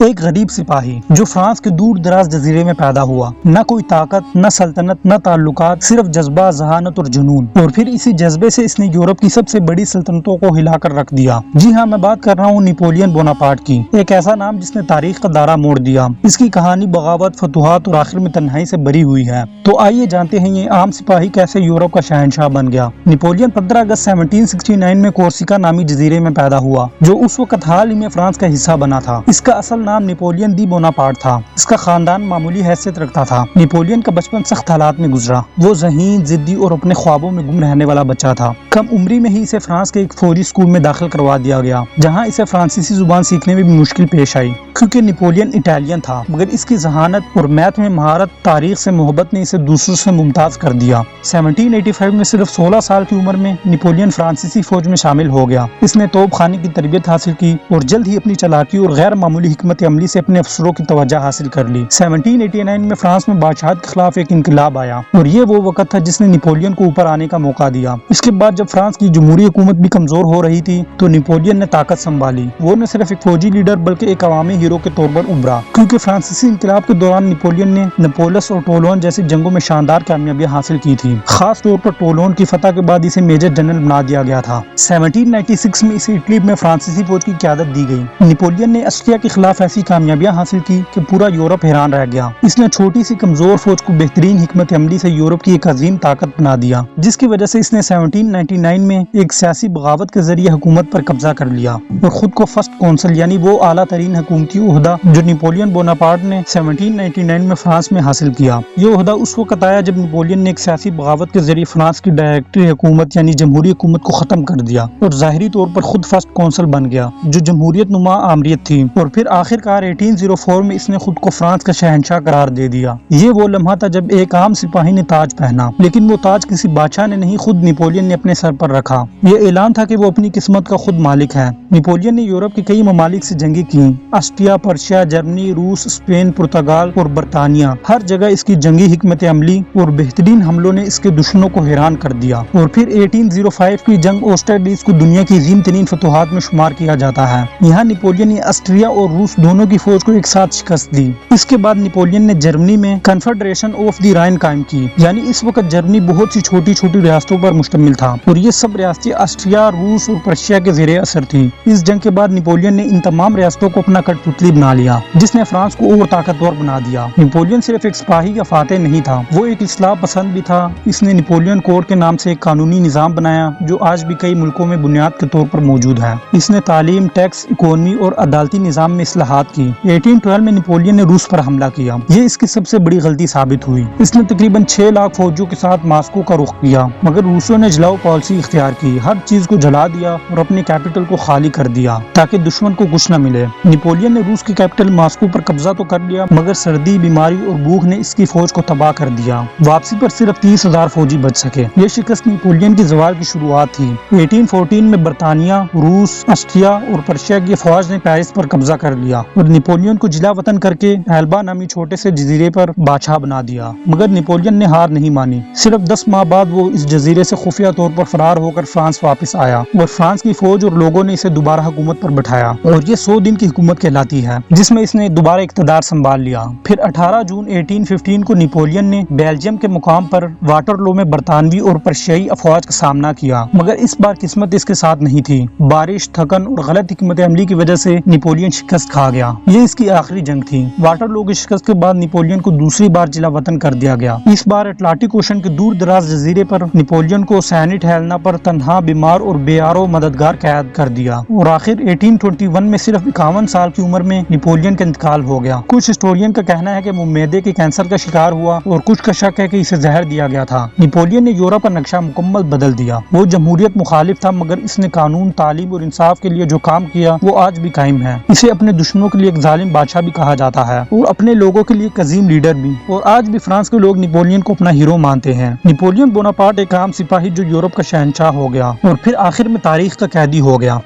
ایک غریب سپاہی جو فرانس کے دور دراز جزیرے میں پیدا ہوا، نہ کوئی طاقت، نہ سلطنت، نہ تعلقات، صرف جذبہ، ذہانت اور جنون، اور پھر اسی جذبے سے اس نے یورپ کی سب سے بڑی سلطنتوں کو ہلا کر رکھ دیا۔ جی ہاں، میں بات کر رہا ہوں نیپولین بوناپارٹ کی، ایک ایسا نام جس نے تاریخ کا دارہ موڑ دیا۔ اس کی کہانی بغاوت، فتوحات اور آخر میں تنہائی سے بری ہوئی ہے۔ تو آئیے جانتے ہیں یہ عام سپاہی کیسے یورپ کا شہنشاہ بن گیا۔ نیپولین 15 اگست 1769 میں کورسیکا نامی جزیرے میں پیدا ہوا، جو اس وقت حال ہی میں فرانس کا حصہ بنا تھا۔ اس کا اصل نام نیپولین دی بوناپارٹ تھا۔ اس کا خاندان معمولی حیثیت رکھتا تھا۔ نیپولین کا بچپن سخت حالات میں گزرا۔ وہ ذہین، ضدی اور اپنے خوابوں میں گم رہنے والا بچہ تھا۔ کم عمری میں ہی اسے فرانس کے ایک فوجی اسکول میں داخل کروا دیا گیا، جہاں اسے فرانسیسی زبان سیکھنے میں بھی مشکل پیش آئی، کیونکہ نیپولین اٹالین تھا، مگر اس کی ذہانت اور میتھ میں مہارت، تاریخ سے محبت نے اسے دوسروں سے ممتاز کر دیا۔ 1785 میں صرف 16 سال کی عمر میں نیپولین فرانسیسی فوج میں شامل ہو گیا۔ اس نے توپ خانے کی تربیت حاصل کی اور جلد ہی اپنی چالاکی اور غیر معمولی حکمت عملی سے اپنے افسروں کی توجہ حاصل کر لی۔ 1789 میں فرانس میں بادشاہت کے خلاف ایک انقلاب آیا، اور یہ وہ وقت تھا جس نے نیپولین کو اوپر آنے کا موقع دیا۔ اس کے بعد جب فرانس کی جمہوری حکومت بھی کمزور ہو رہی تھی تو نیپولین نے طاقت سنبھالی۔ وہ نہ صرف ایک فوجی لیڈر بلکہ ایک عوامی ہیرو کے طور پر ابھرا، کیونکہ فرانسیسی انقلاب کے دوران نیپولین نے نپولس اور ٹولون جیسی جنگوں میں شاندار کامیابیاں حاصل کی تھی۔ خاص طور پر ٹولون کی فتح کے بعد اسے میجر جنرل بنا دیا گیا تھا۔ 1796 میں اسے اٹلی میں فرانسیسی فوج کی قیادت دی گئی۔ نیپولین نے آسٹریا کے خلاف ایسی کامیابیاں حاصل کی کہ پورا یورپ حیران رہ گیا۔ اس نے چھوٹی سی کمزور فوج کو بہترین حکمت عملی سے یورپ کی ایک عظیم طاقت بنا دیا، جس کی وجہ سے اس نے 1799 میں ایک سیاسی بغاوت کے ذریعے حکومت پر قبضہ کر لیا اور خود کو فرسٹ کونسل، یعنی وہ اعلیٰ ترین حکومتی عہدہ جو نیپولین بوناپارٹ نے 1799 میں فرانس میں حاصل کیا۔ یہ عہدہ اس وقت آیا جب نیپولین نے ایک سیاسی بغاوت کے ذریعے فرانس کی ڈائریکٹری حکومت یعنی جمہوری حکومت کو ختم کر دیا اور ظاہری طور پر خود فرسٹ کونسل بن گیا، جو جمہوریت نما آمریت تھی، اور پھر آخرکار 1804 میں اس نے خود کو فرانس کا شہنشاہ قرار دے دیا۔ یہ وہ لمحہ تھا جب ایک عام سپاہی نے تاج پہنا، لیکن وہ تاج کسی بادشاہ نے نہیں، خود نیپولین نے اپنے سر پر رکھا۔ یہ اعلان تھا کہ وہ اپنی قسمت کا خود مالک ہے۔ نیپولین نے یورپ کے کئی ممالک سے جنگیں کی، آسٹریا، پرشیا، جرمنی، روس، اسپین، پرتگال اور برطانیہ۔ ہر جگہ اس کی جنگی حکمت عملی اور بہترین حملوں نے اس کے دشمنوں کو حیران کر دیا، اور پھر 1805 کی جنگ آسٹریلیس کو دنیا کی عظیم ترین فتوحات میں شمار کیا جاتا ہے۔ یہاں نیپولین نے آسٹریا اور روس دونوں کی فوج کو ایک ساتھ شکست دی۔ اس کے بعد نیپولین نے جرمنی میں کنفیڈریشن آف دی رائن قائم کی، یعنی اس وقت جرمنی بہت سی چھوٹی چھوٹی ریاستوں پر مشتمل تھا، اور یہ سب ریاستیں آسٹریا، روس اور پرشیا کے زیر اثر تھی۔ اس جنگ کے بعد نیپولین نے ان تمام ریاستوں کو اپنا کٹ پتلی بنا لیا، جس نے فرانس کو اور طاقتور بنا دیا۔ نیپولین صرف ایک سپاہی یا فاتح نہیں تھا، وہ ایک اصلاح پسند بھی تھا۔ اس نے نیپولین کوڈ کے نام سے ایک قانونی نظام بنایا جو آج بھی کئی ملکوں میں بنیاد کے طور پر موجود ہے۔ اس نے تعلیم، ٹیکس، اکانومی اور عدالتی نظام میں اصلاحات کی۔ 1812 میں نیپولین نے روس پر حملہ کیا۔ یہ اس کی سب سے بڑی غلطی ثابت ہوئی۔ اس نے تقریباً 6 لاکھ فوجیوں کے ساتھ ماسکو کا رخ کیا، مگر روسوں نے جلاؤ پالیسی اختیار کی، ہر چیز کو جلا دیا اور اپنی کیپٹل کو خالی کر دیا تاکہ دشمن کو کچھ نہ ملے۔ نیپولین نے روس کی کیپٹل ماسکو پر قبضہ تو کر لیا، مگر سردی، بیماری اور بھوک نے اس کی فوج کو تباہ کر دیا۔ واپسی پر صرف 30,000 فوجی بچ سکے۔ یہ شکست نیپولین کی زوال کی شروعات تھی۔ 1814 میں برطانیہ، روس، آسٹریا اور پرشیا کی فوج نے پیرس پر قبضہ کر لیا اور نیپولین کو جلا وطن کر کے ایلبا نامی چھوٹے سے جزیرے پر بادشاہ بنا دیا، مگر نیپولین نے ہار نہیں مانی۔ صرف 10 ماہ بعد وہ اس جزیرے سے خفیہ طور پر فرار ہو کر فرانس واپس آیا، اور فرانس کی فوج اور لوگوں نے اسے دوبارہ حکومت پر بٹھایا، اور یہ 100 دن کی حکومت کہلاتی ہے جس میں اس نے دوبارہ اقتدار سنبھال لیا۔ پھر 18 جون 1815 کو نیپولین نے بیلجیم کے مقام پر واٹرلو میں برطانوی اور پرشیائی افواج کا سامنا کیا، مگر اس بار قسمت اس کے ساتھ نہیں تھی۔ بارش، تھکن اور غلط حکمت عملی کی وجہ سے نیپولین شکست کھا گیا۔ یہ اس کی آخری جنگ تھی۔ واٹرلو کی شکست کے بعد نیپولین کو دوسری بار جلا وطن کر دیا گیا۔ اس بار اٹلانٹک اوشن کے دور دراز جزیرے پر نیپولین کو سینٹ ہیلینا پر تنہا، بیمار اور بے یار و مددگار قید کر دیا، اور آخر 1821 میں صرف 51 سال کی عمر میں نیپولین کا انتقال ہو گیا۔ کچھ ہسٹورین کا کہنا ہے کہ وہ معدے کے کینسر کا شکار ہوا، اور کچھ کا شک ہے کہ اسے زہر دیا گیا تھا۔ نیپولین نے یورپ کا نقشہ مکمل بدل دیا۔ وہ جمہوریت مخالف تھا، مگر اس نے قانون، تعلیم اور انصاف کے لیے جو کام کیا وہ آج بھی قائم ہے۔ اسے اپنے دشمنوں کے لیے ایک ظالم بادشاہ بھی کہا جاتا ہے، اور اپنے لوگوں کے لیے ایک عظیم لیڈر بھی، اور آج بھی فرانس کے لوگ نیپولین کو اپنا ہیرو مانتے ہیں۔ نیپولین بوناپارٹ ایک عام سپاہی جو یورپ کا شہنشاہ ہو گیا اور پھر آخر میں تاریخ کا قیدی ہو گیا۔